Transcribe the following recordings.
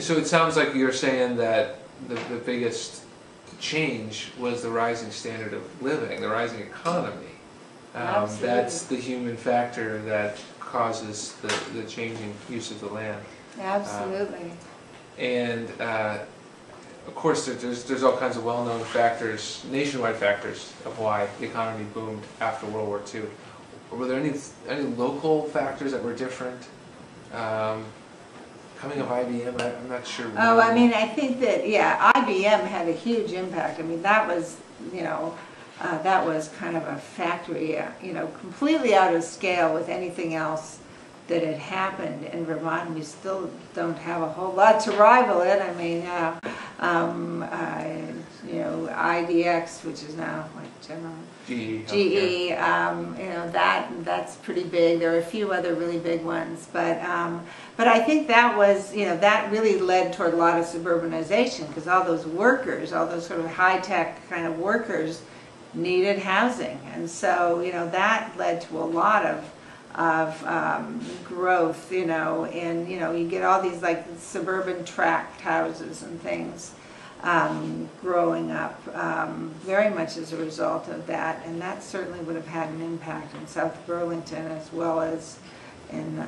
So it sounds like you're saying that the biggest change was the rising standard of living, the rising economy. That's the human factor that causes the changing use of the land. Absolutely. And of course, there's all kinds of well-known factors, nationwide factors, of why the economy boomed after World War II. Were there any local factors that were different? Coming of IBM, I'm not sure. Oh, I mean, I think that, yeah, IBM had a huge impact. I mean, that was, you know, that was kind of a factory, you know, completely out of scale with anything else that had happened in Vermont. We still don't have a whole lot to rival it. I mean, you know, IDX, which is now like General GE, you know, that's pretty big. There are a few other really big ones, but I think that was, you know, that really led toward a lot of suburbanization, because all those workers, all those sort of high-tech kind of workers needed housing, and so, you know, that led to a lot of growth, you know, and, you know, you get all these like suburban tract houses and things growing up very much as a result of that, and that certainly would have had an impact in South Burlington as well as in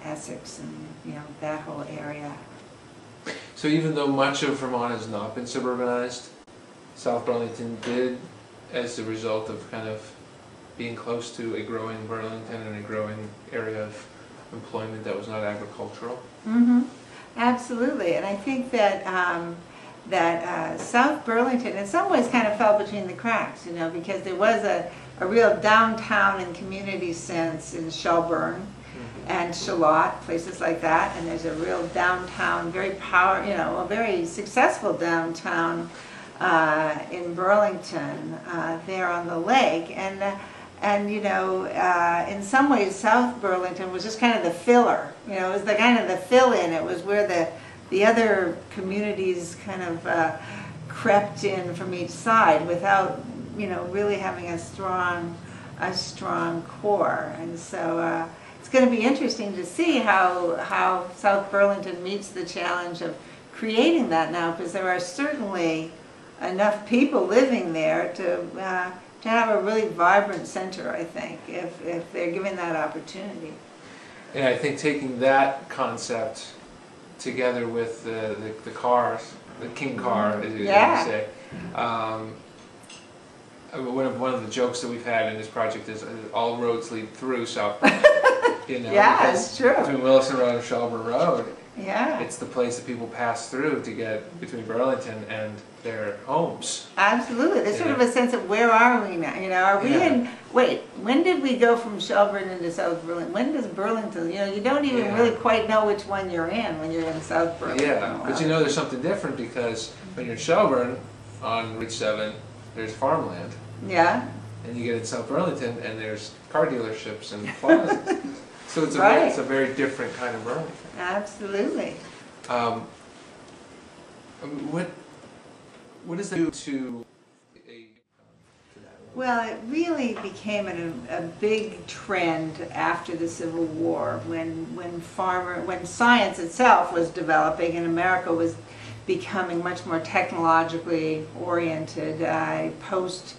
Essex and, you know, that whole area. So even though much of Vermont has not been suburbanized, South Burlington did, as a result of kind of being close to a growing Burlington and a growing area of employment that was not agricultural? Mm-hmm. Absolutely, and I think that South Burlington in some ways kind of fell between the cracks, you know, because there was a real downtown and community sense in Shelburne and Shalott, places like that, and there's a real downtown, very you know, a very successful downtown in Burlington, there on the lake, and you know, in some ways South Burlington was just kind of the filler, you know, it was the kind of the fill-in. It was where the other communities kind of crept in from each side without, you know, really having a strong core, and so it's going to be interesting to see how South Burlington meets the challenge of creating that now, because there are certainly enough people living there to have a really vibrant center, I think, if they're given that opportunity. And I think taking that concept together with the cars, the King car, as you say, one of the jokes that we've had in this project is all roads lead through South Burlington. You know, yeah, it's true. Between Wilson Road and Shelburne Road, yeah, it's the place that people pass through to get between Burlington and their homes. Absolutely. There's sort of a sense of where are we now? You know, are we in, wait, when did we go from Shelburne into South Burlington? When does Burlington, you know, you don't even really quite know which one you're in when you're in South Burlington. Yeah, but you know there's something different, because when you're in Shelburne on Route 7, there's farmland. Yeah. And you get in South Burlington and there's car dealerships and plazas. So it's a very different kind of Burlington. Absolutely. What does that do to a... Well, it really became a big trend after the Civil War, when science itself was developing and America was becoming much more technologically oriented post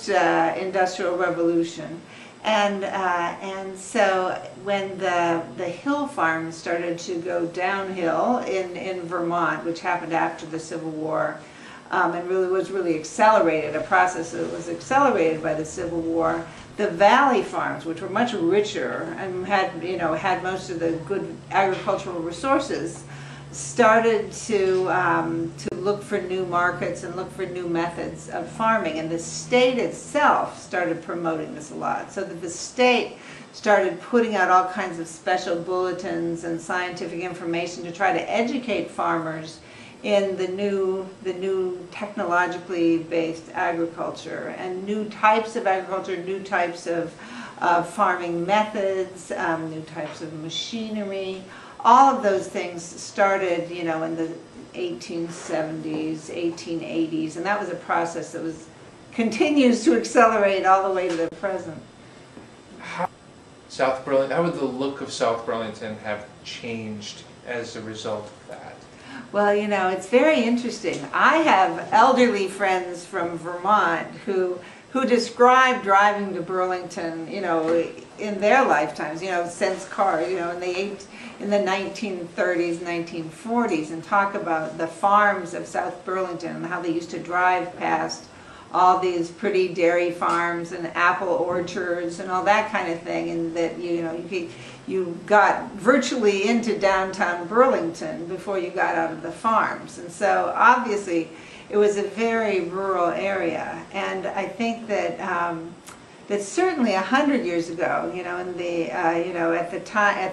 industrial revolution. And so when the hill farms started to go downhill in Vermont, which happened after the Civil War, and was really accelerated, a process that was accelerated by the Civil War, the valley farms, which were much richer and had most of the good agricultural resources, started to look for new markets and look for new methods of farming, and the state itself started promoting this a lot, so that the state started putting out all kinds of special bulletins and scientific information to try to educate farmers in the new technologically based agriculture and new types of agriculture, new types of farming methods, new types of machinery. All of those things started, you know, in the 1870s, 1880s, and that was a process that continues to accelerate all the way to the present. How would the look of South Burlington have changed as a result of that? Well, you know, it's very interesting. I have elderly friends from Vermont who describe driving to Burlington, you know, in their lifetimes, you know, since cars, you know, in the 1930s, 1940s, and talk about the farms of South Burlington and how they used to drive past all these pretty dairy farms and apple orchards and all that kind of thing, and that, you know, you got virtually into downtown Burlington before you got out of the farms. And so obviously it was a very rural area, and I think that that certainly 100 years ago, you know, in the you know, at the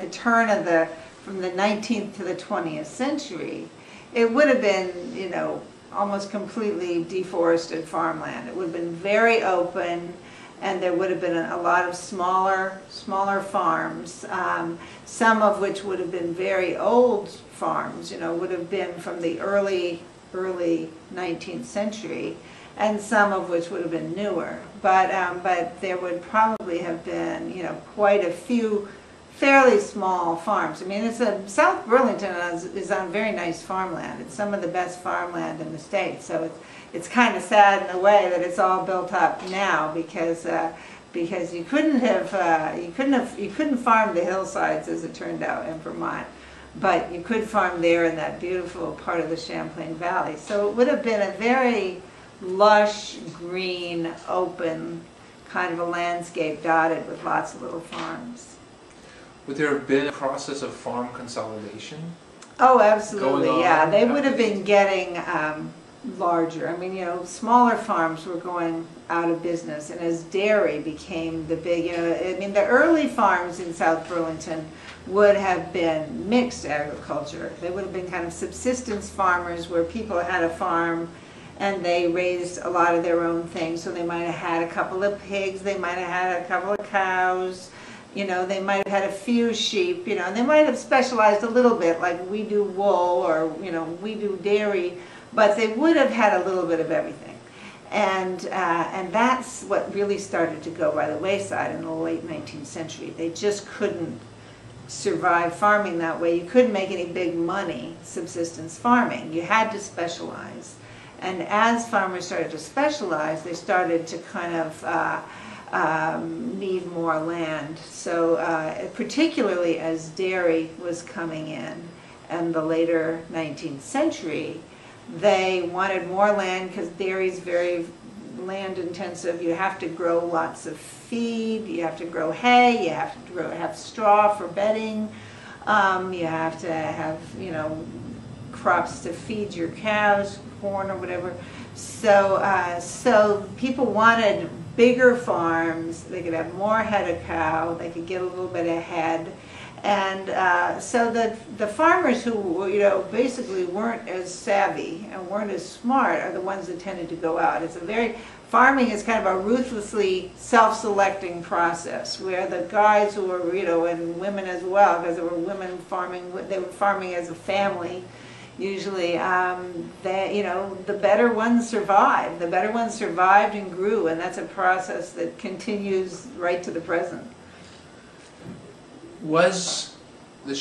turn of from the 19th to the 20th century, it would have been, you know, almost completely deforested farmland. It would have been very open, and there would have been a lot of smaller farms, some of which would have been very old farms, you know, would have been from the early 19th century, and some of which would have been newer. But there would probably have been, you know, quite a few fairly small farms. I mean, South Burlington is on very nice farmland. It's some of the best farmland in the state. So it's kind of sad in a way that it's all built up now, because you couldn't farm the hillsides, as it turned out, in Vermont, but you could farm there in that beautiful part of the Champlain Valley. So it would have been a very lush, green, open kind of a landscape dotted with lots of little farms. Would there have been a process of farm consolidation? Oh, absolutely, yeah. They would have After been getting larger. I mean, you know, smaller farms were going out of business, and as dairy became the big, you know, I mean, the early farms in South Burlington would have been mixed agriculture. They would have been kind of subsistence farmers where people had a farm and they raised a lot of their own things. So they might have had a couple of pigs, they might have had a couple of cows, you know, they might have had a few sheep, you know, and they might have specialized a little bit, like we do wool, or, you know, we do dairy, but they would have had a little bit of everything. And that's what really started to go by the wayside in the late 19th century. They just couldn't survive farming that way. You couldn't make any big money subsistence farming. You had to specialize. And as farmers started to specialize, they started to kind of need more land. So particularly as dairy was coming in the later 19th century, they wanted more land because dairy is very land intensive. You have to grow lots of feed, you have to grow hay, you have to have straw for bedding, you have to have, you know, crops to feed your cows, corn or whatever. So so people wanted bigger farms. They could have more head of cow, they could get a little bit ahead. And so the farmers who, you know, basically weren't as savvy and weren't as smart are the ones that tended to go out. Farming is kind of a ruthlessly self-selecting process, where the guys who were, you know, and women as well, because there were women farming, they were farming as a family, usually, you know, the better ones survived. The better ones survived and grew, and that's a process that continues right to the present. Was the